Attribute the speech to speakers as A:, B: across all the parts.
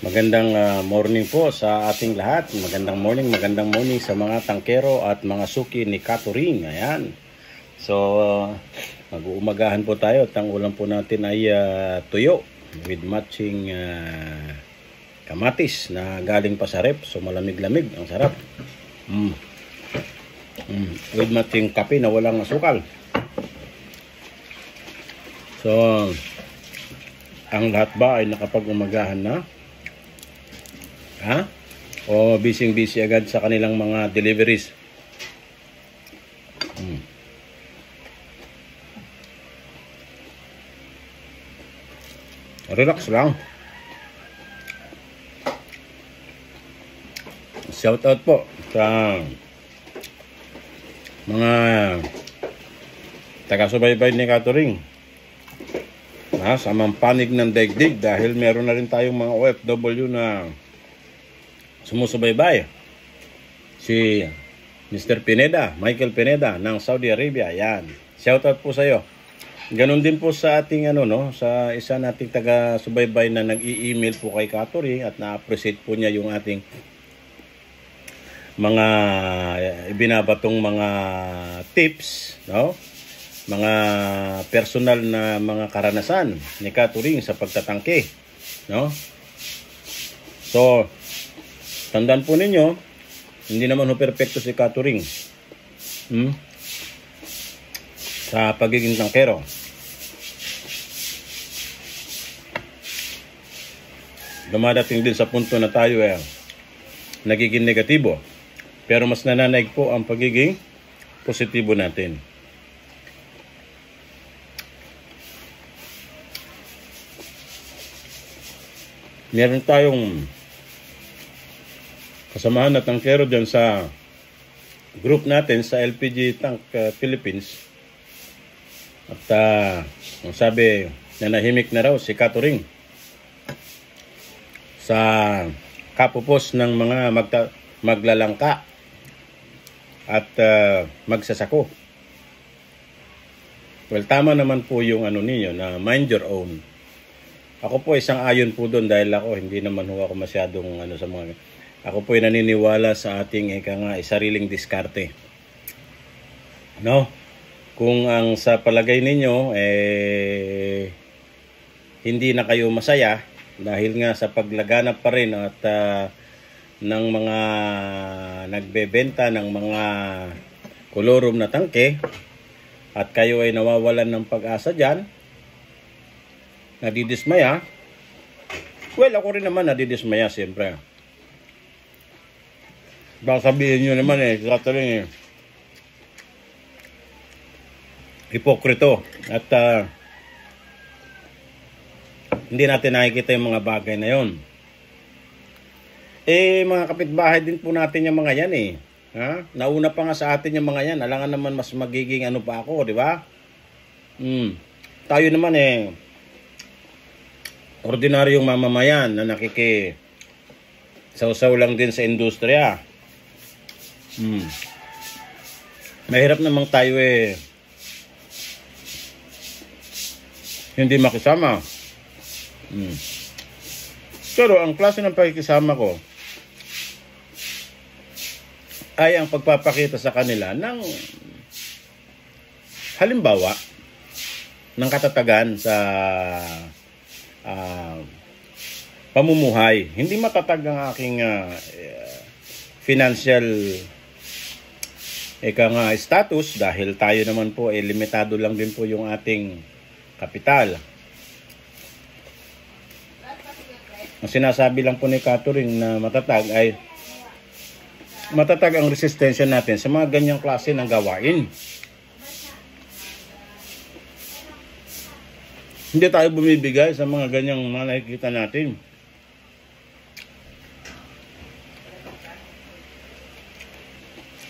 A: Magandang morning po sa ating lahat. Magandang morning sa mga tangkero at mga suki ni Katuring. Ayan. So, mag-uumagahan po tayo at ang ulam po natin ay tuyo with matching kamatis na galing pa sa rep. So, malamig-lamig. Ang sarap. With matching kape na walang asukal. So, ang lahat ba ay nakapag-umagahan na? O busy agad sa kanilang mga deliveries? Relax lang. Shout out po sa mga taga-subaybay ni Katuring sa mampanig ng daigdig, dahil meron na rin tayong mga OFW na sumusubaybay. Si Mr. Pineda, Michael Pineda ng Saudi Arabia. Yan. Shoutout po sa iyo. Ganon din po sa ating sa isa nating taga-subaybay na nag-i-email po kay Katuring at na-appreciate po niya yung ating mga ibinabatong mga tips, mga personal na mga karanasan ni Katuring sa pagtatangke, So, tandaan po ninyo, hindi naman perfecto si Katuring sa pagiging tangkero. Dumadating din sa punto na tayo nagiging negatibo. Pero mas nananaig po ang pagiging positibo natin. Meron tayong kasamahan na tangkero dyan sa group natin sa LPG Tank Philippines. At ang sabi, nanahimik na raw si Katuring sa kapupos ng mga maglalangka at magsasako. Well, tama naman po yung ninyo na mind your own. Ako po isang ayon po doon, dahil ako hindi naman ako masyadong sa mga. Ako po ay naniniwala sa ating sariling diskarte. Kung ang sa palagay ninyo hindi na kayo masaya dahil nga sa paglaganap pa rin at ng mga nagbebenta ng mga kolorum na tangke at kayo ay nawawalan ng pag-asa diyan, nadidismaya. Well, ako rin naman nadidismaya siyempre. Baka sabihin nyo naman Katuring hipokrito at hindi natin nakikita yung mga bagay na yon. Mga kapitbahay din po natin yung mga yan Nauna pa nga sa atin yung mga yan. Alangan naman mas magiging pa ako, di ba? Tayo naman ordinaryong mamamayan na sausaw lang din sa industriya. Mahirap namang tayo hindi makisama. Pero ang klase ng pakikisama ko ay ang pagpapakita sa kanila ng halimbawa ng katatagan sa pamumuhay. Hindi matatag ang aking financial status dahil tayo naman po limitado lang din po yung ating kapital. Ang sinasabi lang po ni Katuring na matatag ay matatag ang resistensya natin sa mga ganyang klase ng gawain. Hindi tayo bumibigay sa mga ganyang mga nakikita natin.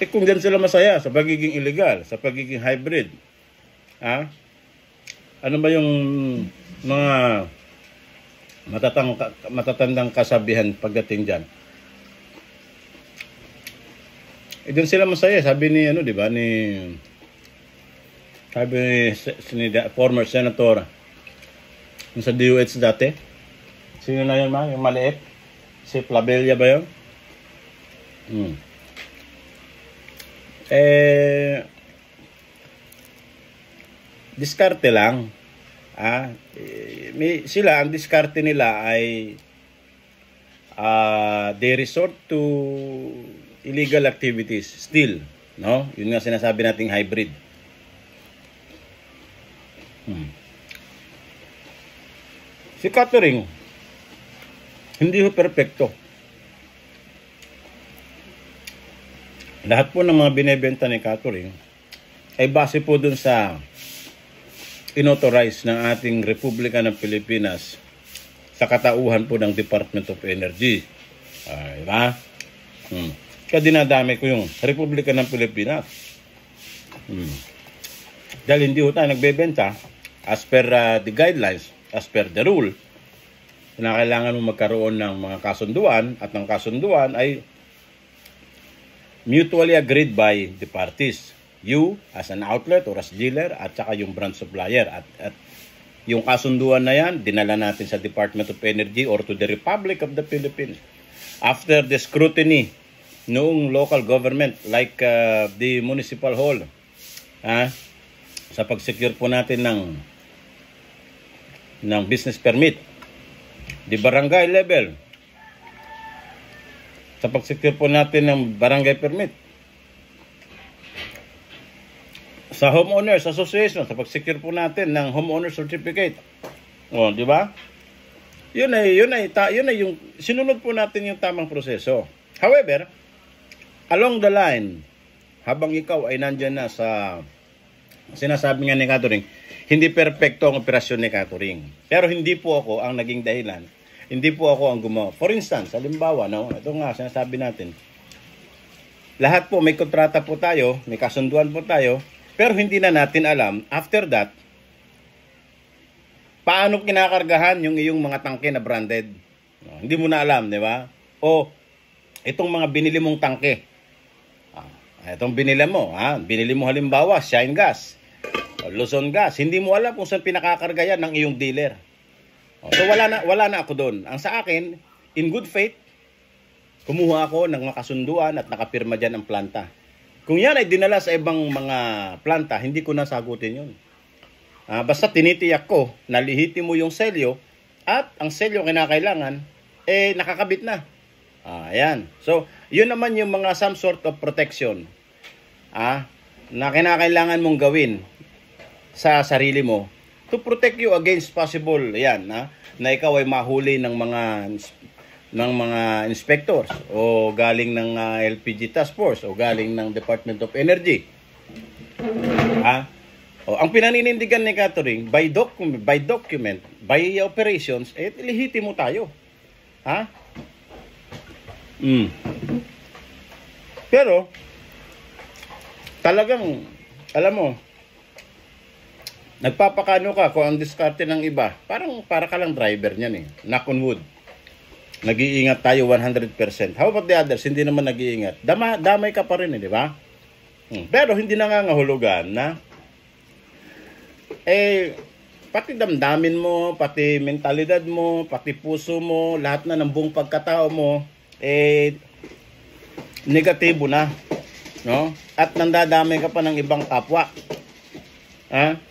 A: Kung dyan sila masaya sa pagiging illegal, sa pagiging hybrid, ano ba yung mga matatandang kasabihan pagdating dyan? Doon sila masaya, sabi ni di ba, sabi ni former senator sa DOH dati, Sino na yun, ma? Yung maliit? Si Flabelia ba yun? Diskarte lang. Sila, ang diskarte nila ay they resort to illegal activities still, no? Yun nga sinasabi nating hybrid. Si catering, hindi ho perpekto. Lahat po ng mga binebenta ni catering ay base po dun sa inauthorize ng ating Republika ng Pilipinas sa katauhan po ng Department of Energy. Diba? Kaya dinadami ko yung Republika ng Pilipinas. Dahil hindi ho tayo nagbebenta as per the guidelines, as per the rule, na kailangan mo magkaroon ng mga kasunduan at ng kasunduan ay mutually agreed by the parties. You as an outlet or as dealer at saka yung brand supplier. At yung kasunduan na yan, dinala natin sa Department of Energy or to the Republic of the Philippines. After the scrutiny noong local government like the municipal hall, sa pag-secure po natin ng business permit, the barangay level, sa pag-secure po natin ng barangay permit, sa homeowners association, sa pag-secure po natin ng homeowner certificate. Di ba? Yun ay yung sinunod po natin yung tamang proseso. However, along the line, habang ikaw ay nandyan na sa sinasabi nga ni catering, hindi perpekto ang operasyon ni catering. Pero hindi po ako ang naging dahilan. Hindi po ako ang gumawa. For instance, halimbawa, ito nga sinasabi natin, lahat po may kontrata po tayo, may kasunduan po tayo, pero hindi na natin alam, after that, paano kinakargahan yung iyong mga tangke na branded. Hindi mo na alam, di ba? O, itong mga binili mong tangke. Itong binili mo, binili mo halimbawa, Shine Gas, o Luzon Gas. Hindi mo alam kung saan pinakakarga yan ng iyong dealer. So, wala na ako doon. Ang sa akin, in good faith, kumuha ako ng makasunduan at nakapirma dyan ang planta. Kung yan ay dinala sa ibang mga planta, hindi ko na sagutin yun. Basta tinitiyak ko na lihitin mo yung selyo at ang selyo kinakailangan, nakakabit na. Ayan. So, yun naman yung mga some sort of protection na kinakailangan mong gawin sa sarili mo to protect you against possible, na ikaw ay mahuli ng mga inspectors o galing ng LPG Task Force o galing ng Department of Energy. Ang pinaninindigan ni catering by document, by operations, lihiti mo tayo. Pero talagang alam mo, nagpapakano ka kung ang diskarte ng iba. Para ka lang driver niyan Knock on wood. Nag-iingat tayo 100%. How about the others? Hindi naman nag-iingat. Damay ka pa rin, di ba? Pero hindi nangangahulugan na pati damdamin mo, pati mentalidad mo, pati puso mo, lahat na ng buong pagkatao mo, negatibo na. No? At nandadamay ka pa ng ibang kapwa.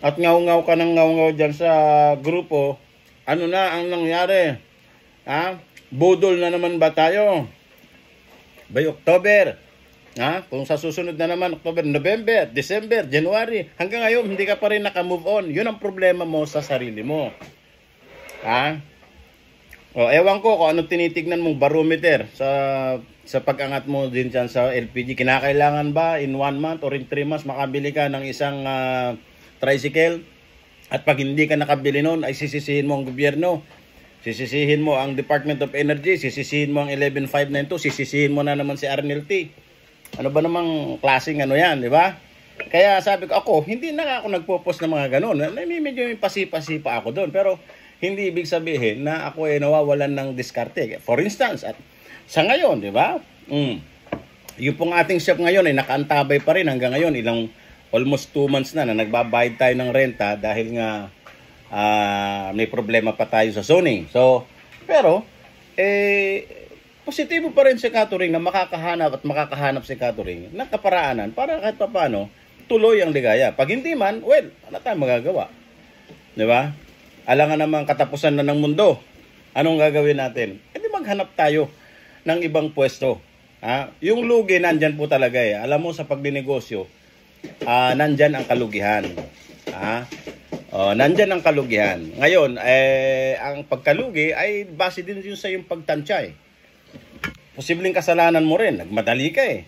A: At ngaw-ngaw ka ng ngaw-ngaw dyan sa grupo, ano na ang nangyari? Budol na naman ba tayo? By October? Kung sa susunod na naman, October, November, December, January, hanggang ngayon, hindi ka pa rin naka-move on. Yun ang problema mo sa sarili mo. Ewan ko kung anong tinitignan mong barometer sa pag-angat mo din dyan sa LPG. Kinakailangan ba in 1 month or in 3 months makabili ka ng isang tricycle? At pag hindi ka nakabili nun, ay sisisihin mo ang gobyerno. Sisisihin mo ang Department of Energy, sisisihin mo ang 11592, sisisihin mo na naman si RNLT. Ano ba namang klaseng yan, di ba? Kaya sabi ko, hindi na ako nagpo-post ng mga ganun. Medyo may pasipa-sipa ako doon. Pero hindi ibig sabihin na ako ay nawawalan ng diskarte. For instance, at sa ngayon, di ba? Yung pong ating shop ngayon ay nakaantabay pa rin hanggang ngayon. Almost 2 months na nagbabayad tayo ng renta dahil nga may problema pa tayo sa zoning. So, Pero, positibo pa rin si Catering na makakahanap si Catering ng kaparaanan para kahit paano tuloy ang ligaya. Pag hindi man, well, ano tayong magagawa? Di ba? Alangan naman katapusan na ng mundo. Anong gagawin natin? Hindi maghanap tayo ng ibang pwesto. Yung lugi, nandyan po talaga eh. Alam mo, sa pagdinegosyo, nandyan ang kalugihan. Nandyan ang kalugihan. Ngayon, ang pagkalugi ay base din yun sa yung pagtansya eh. Posibleng kasalanan mo rin, nagmadali ka eh.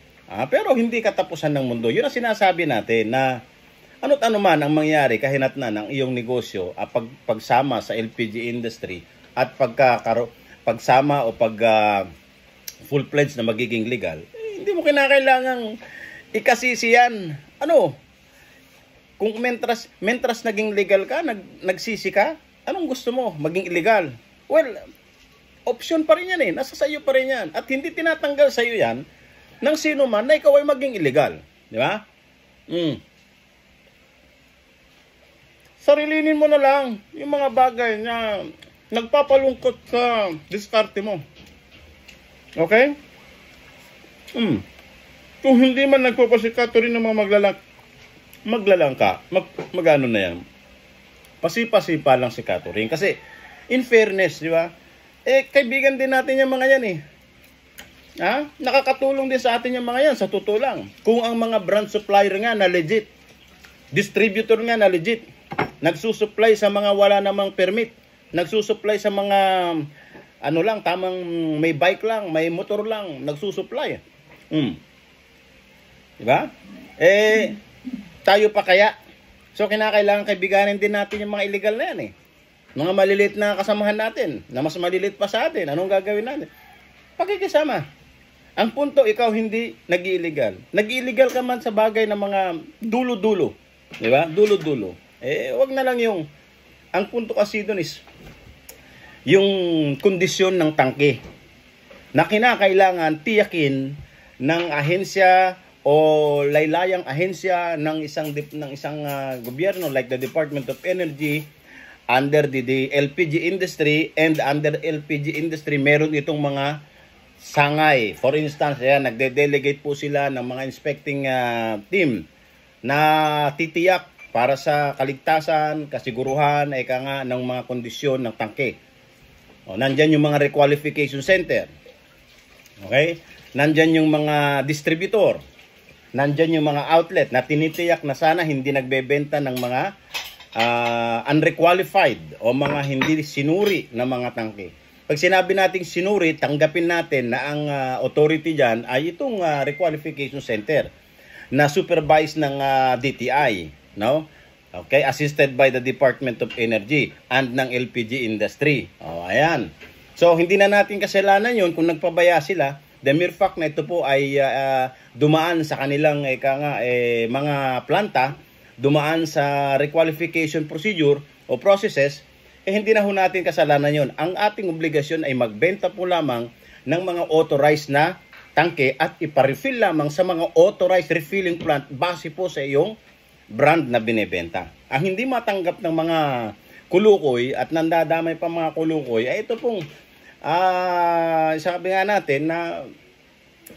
A: Pero hindi katapusan ng mundo. Yun ang sinasabi natin na ano't ano man ang mangyari kahinatnan ng iyong negosyo pagsama sa LPG industry at pagsama o full-fledged na magiging legal, hindi mo kinakailangang ikasisi yan. Kung mentras naging legal ka, nagsisi ka, anong gusto mo? Maging illegal? Well, option pa rin yan eh. Nasa sayo pa rin yan. At hindi tinatanggal sa'yo yan ng sino man na ikaw ay maging illegal. Di ba? Sarilinin mo na lang yung mga bagay na nagpapalungkot sa diskarte mo. Okay? Kung hindi man nagpapasikato rin ng mga maglalangka, magano na yan. Pasipa-sipa lang si Catering. Kasi, in fairness, di ba? Kaibigan din natin yung mga yan eh. Nakakatulong din sa atin yung mga yan, sa totoo lang. Kung ang mga brand supplier nga na legit, distributor nga na legit, nagsusupply sa mga wala namang permit, nagsusupply sa mga tamang may bike lang, may motor lang, nagsusupply. Diba? Tayo pa kaya? So, kinakailangan kaibiganin din natin yung mga illegal na yan eh. Mga malilit na kasamahan natin, na mas malilit pa sa atin, anong gagawin natin? Pakikisama. Ang punto, ikaw hindi nag-illegal. Nag-illegal ka man sa bagay ng mga dulo-dulo. Diba? Dulo-dulo. Wag na lang yung, ang punto kasi doon is, yung kondisyon ng tangke na kinakailangan tiyakin ng ahensya o laylayang ahensya ng isang gobyerno like the Department of Energy under the LPG industry, and under LPG industry meron itong mga sangay. For instance, nagde-delegate po sila ng mga inspecting team na titiyak para sa kaligtasan, kasiguruhan, ng mga kondisyon ng tangke. Nandyan yung mga requalification center. Okay? Nandyan yung mga distributor. Nandyan yung mga outlet na tinitiyak na sana hindi nagbebenta ng mga unrequalified o mga hindi sinuri na mga tangke. Pag sinabi nating sinuri, tanggapin natin na ang authority dyan ay itong requalification center na supervised ng DTI. No? Okay, assisted by the Department of Energy and ng LPG industry. Ayan. So, hindi na natin kasalanan yun kung nagpabaya sila. The mere fact na ito po ay dumaan sa kanilang mga planta, dumaan sa requalification procedure o processes, hindi na ho natin kasalanan yun. Ang ating obligasyon ay magbenta po lamang ng mga authorized na tangke at ipa-refill lamang sa mga authorized refilling plant base po sa iyong brand na binebenta. Ang hindi matanggap ng mga kulukoy at nandadamay pa mga kulukoy ay ito pong sabi nga natin na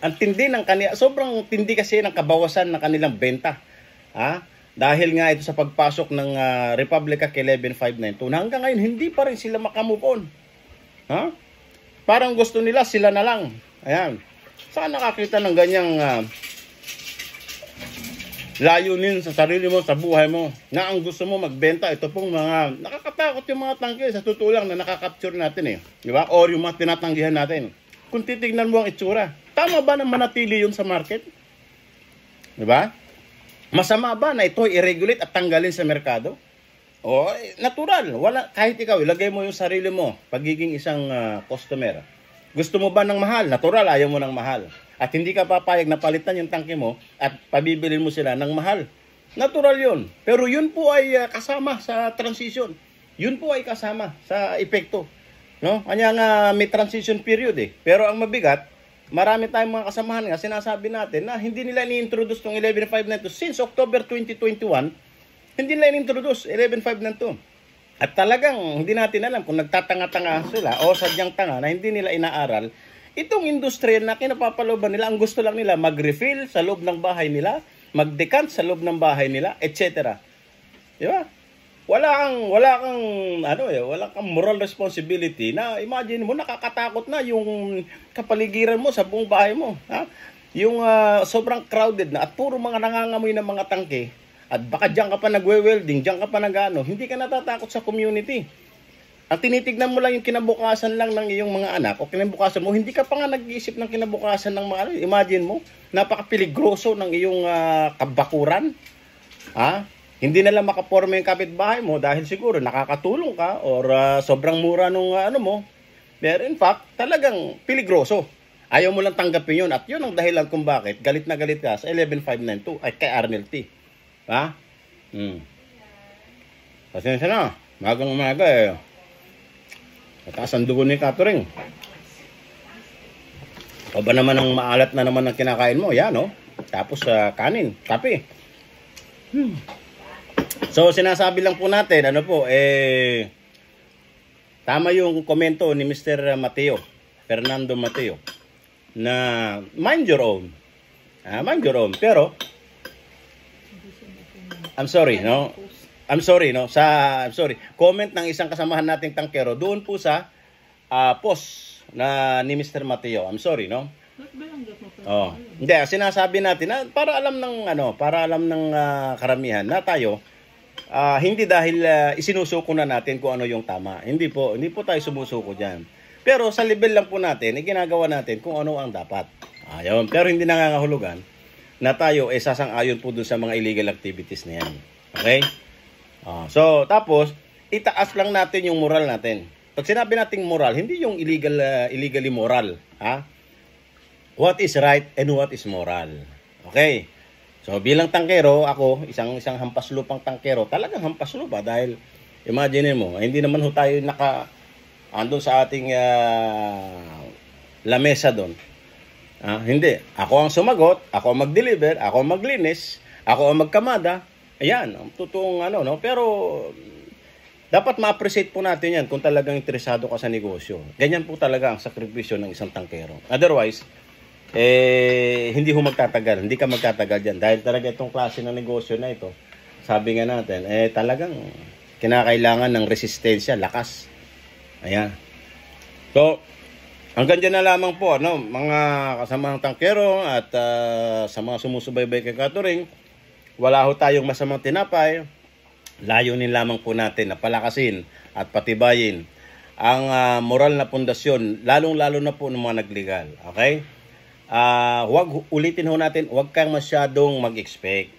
A: ang tindi ng sobrang tindi kasi ng kabawasan ng kanilang benta. Dahil nga ito sa pagpasok ng Republic Act 11592 na hanggang ngayon hindi pa rin sila makamove on. Parang gusto nila sila na lang. Ayan. Saan nakakita ng ganyang layunin sa sarili mo, sa buhay mo, na ang gusto mo magbenta, ito pong mga, nakakatakot yung mga tangke, sa totoo lang na nakakapture natin eh. Di ba? Or yung mga tinatanggihan natin. Kung titignan mo ang itsura, tama ba na manatili yun sa market? Di ba? Masama ba na ito i-regulate at tanggalin sa merkado? O, natural. Kahit ikaw, ilagay mo yung sarili mo, pagiging isang customer. Gusto mo ba ng mahal? Natural, ayaw mo ng mahal. At hindi ka papayag na palitan yung tangke mo at pabibilin mo sila ng mahal. Natural yun. Pero yun po ay kasama sa transition. Yun po ay kasama sa epekto. No? Kanya nga may transition period eh. Pero ang mabigat, marami tayong mga kasamahan nga sinasabi natin na hindi nila ni-introduce itong 11.592 since October 2021. Hindi nila in-introduce 11.592. At talagang hindi natin alam kung nagtatanga-tanga sila o sadyang tanga na hindi nila inaaral itong industriya na kinapapalooban nila. Ang gusto lang nila mag-refill sa loob ng bahay nila, mag-decant sa loob ng bahay nila, etc. Di ba? Wala kang moral responsibility na imagine mo nakakatakot na yung kapaligiran mo sa buong bahay mo, ha? Yung sobrang crowded na at puro mga nangangamoy ng mga tangke. At baka diyan ka pa nagwe-welding, diyan ka pa nag-ano, hindi ka natatakot sa community. Ang tinitignan mo lang yung kinabukasan lang ng iyong mga anak o kinabukasan mo, hindi ka pa nga nag-iisip ng kinabukasan ng mga ano. Imagine mo, napaka-peligroso ng iyong kabakuran. Ha? Hindi na lang makaporma yung kapitbahay mo dahil siguro nakakatulong ka or sobrang mura nung ano mo. Pero in fact, talagang peligroso. Ayaw mo lang tanggapin yun at yun ang dahilan kung bakit galit na galit ka sa 11592 ay kay Arnel T. Ha? Pasensya na. Magang umaga eh. Mataas ang dugo ni Catering. O ba naman ang maalat na naman ang kinakain mo? Yan, no? Tapos kanin, kape. So, sinasabi lang po natin, tama yung komento ni Mr. Mateo, Fernando Mateo, na mind your own. Mind your own. Pero, I'm sorry, no? Comment ng isang kasamahan nating tangkero doon po sa post na ni Mr. Mateo. I'm sorry, no? Oh. Hindi, sinasabi natin na para alam ng karamihan na tayo hindi dahil isinusuko na natin kung ano yung tama. Hindi po tayo sumusuko diyan. Pero sa level lang po natin, ginagawa natin kung ano ang dapat. Ayun, pero hindi nangangahulugan na tayo sasang-ayon po dun sa mga illegal activities na yan. Okay? So, tapos, itaas lang natin yung moral natin. Pag sinabi nating moral, hindi yung illegally moral. Ha? What is right and what is moral. Okay? So, bilang tangkero, ako, isang hampas lupang tangkero, talagang hampas lupa dahil, imagine mo, hindi naman ho tayo andun sa ating lamesa doon. Hindi. Ako ang sumagot, ako ang mag-deliver, ako ang maglinis, ako ang magkamada. Ayan, ang totoong Pero, dapat ma-appreciate po natin yan kung talagang interesado ka sa negosyo. Ganyan po talaga ang sakripisyo ng isang tangkero. Otherwise, hindi ka magtatagal dyan. Dahil talaga itong klase ng negosyo na ito, sabi nga natin, talagang kinakailangan ng resistensya, lakas. Ayan. So, hanggang dyan na lamang po, mga kasamang tangkero at sa mga sumusubaybay kay Catering, wala ho tayong masamang tinapay. Layunin lamang po natin na palakasin at patibayin ang moral na pundasyon, lalong-lalo na po ng mga nagligal. Okay? Ulitin ho natin, huwag kang masyadong mag-expect.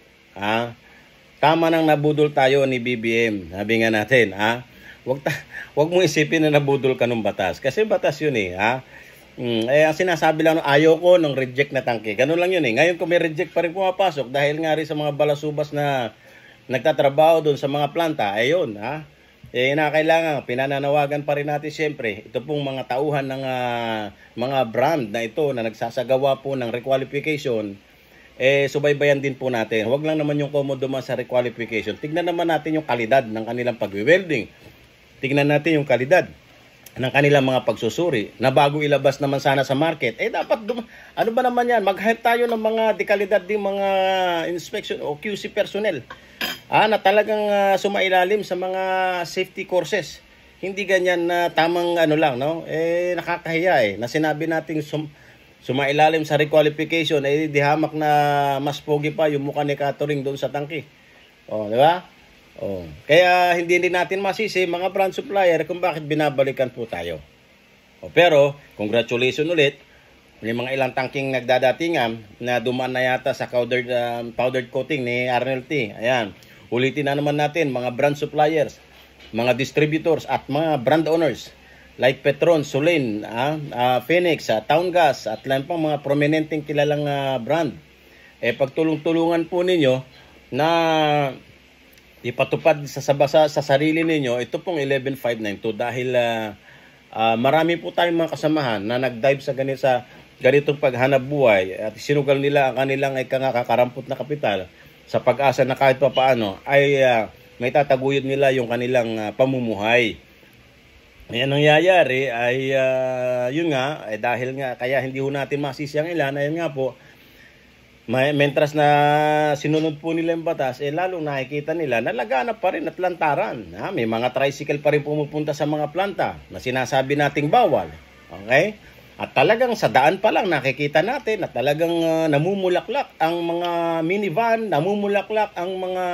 A: Tama nang nabudol tayo ni BBM. Sabi nga natin, Huwag mo isipin na nabudol ka ng batas. Kasi batas yun ang sinasabi lang, ayaw ko ng reject na tangke. Ganun lang yun Ngayon kung may reject pa rin pumapasok dahil nga rin sa mga balasubas na nagtatrabaho doon sa mga planta, ayun, kailangan, pinananawagan pa rin natin siyempre. Ito pong mga tauhan ng mga brand na ito na nagsasagawa po ng requalification, subaybayan din po natin. Huwag lang naman yung komodo sa requalification. Tignan naman natin yung kalidad ng kanilang pag-welding. Tignan natin yung kalidad ng kanilang mga pagsusuri na bago ilabas naman sana sa market. Dapat, ano ba naman yan? Mag-hire tayo ng mga dekalidad din mga inspection o QC personnel na talagang sumailalim sa mga safety courses. Hindi ganyan na tamang nakakahiya na sinabi nating sumailalim sa requalification di hamak na mas pogi pa yung mukha ni Catering doon sa tangke. Di ba? Kaya hindi din natin masisi mga brand supplier kung bakit binabalikan po tayo. Pero, congratulations ulit. May mga ilang tangking nagdadatingan na dumaan na yata sa powdered coating ni Arnel T. Ayan. Ulitin na naman natin mga brand suppliers, mga distributors at mga brand owners like Petron, Solin, Phoenix, Town Gas at lang pang mga prominenteng kilalang brand. Pagtulong-tulungan po ninyo na ipatupad sa sarili ninyo ito pong 11592 dahil marami po tayong mga kasamahan na nag-dive sa ganitong paghanap buhay at sinugal nila ang kanilang kakarampot na kapital sa pag-asa na kahit pa paano ay may tataguyod nila yung kanilang pamumuhay. Ayan nangyayari ay yun nga, dahil nga kaya hindi ho natin masisi ang ilan, ayun nga po, mentras na sinunod po nila yung batas, lalong nakikita nila na laganap pa rin at lantaran. May mga tricycle pa rin pumupunta sa mga planta na sinasabi nating bawal. Okay? At talagang sa daan pa lang nakikita natin na talagang namumulaklak ang mga minivan, namumulaklak ang mga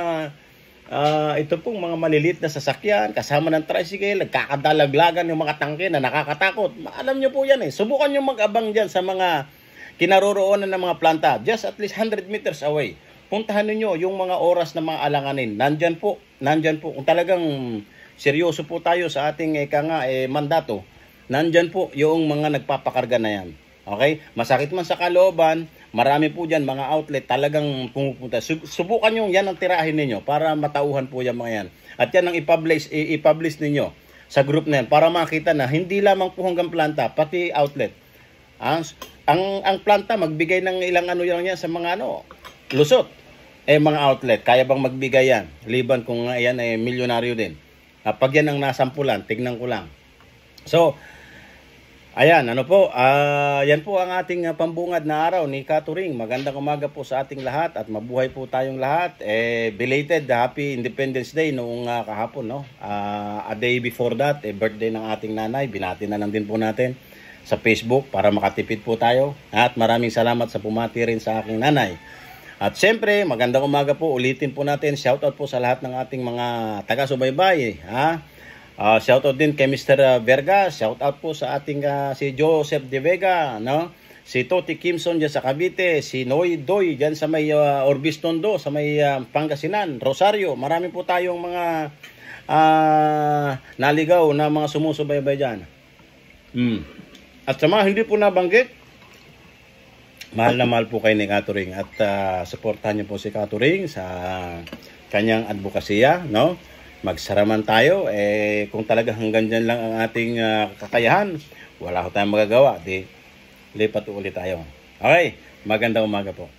A: ito pong mga malilit na sasakyan kasama ng tricycle, nagkakadalaglagan yung mga tangke na nakakatakot. Alam nyo po yan Subukan nyo mag-abang dyan sa mga kinaroroonan ng mga planta. Just at least 100 meters away. Puntahan niyo yung mga oras na mga alanganin. Nandyan po. Kung talagang seryoso po tayo sa ating mandato, nandyan po yung mga nagpapakarga na yan. Okay? Masakit man sa kalooban, marami po dyan mga outlet talagang pumupunta. Subukan nyo yan ang tirahin ninyo para matauhan po yan mga yan. At yan ang i-publish ninyo sa group na yan para makita na hindi lamang po hanggang planta, pati outlet. Ang planta magbigay ng ilang yan sa mga lusot. Mga outlet, kaya bang magbigay yan? Liban kung yan milyonaryo din. Pag yan ang nasampulan, tignan ko lang. So, ayan, yan po ang ating pambungad na araw ni Katuring. Magandang umaga po sa ating lahat at mabuhay po tayong lahat. Belated Happy Independence Day noong kahapon, no? A day before that, birthday ng ating nanay. Binati na lang din po natin sa Facebook para makatipid po tayo. At maraming salamat sa pumati rin sa aking nanay. At siyempre, magandang umaga po. Ulitin po natin, shoutout po sa lahat ng ating mga taga-subaybay. Shoutout din kay Mr. Verga. Shoutout po sa ating si Joseph De Vega, no? Si Toti Kimson dyan sa Cavite. Si Noy Doy dyan sa may Orbistondo, sa may Pangasinan, Rosario. Marami po tayong mga naligaw na mga sumusubaybay dyan. At sa mga hindi po nabanggit, mahal na mahal po kayo ni Katuring at supportahan niyo po si Katuring sa kanyang advokasya, no? Magsaraman tayo, kung talaga hanggang dyan lang ang ating kakayahan, wala ko tayong magagawa, lipat ulit tayo. Okay, magandang umaga po.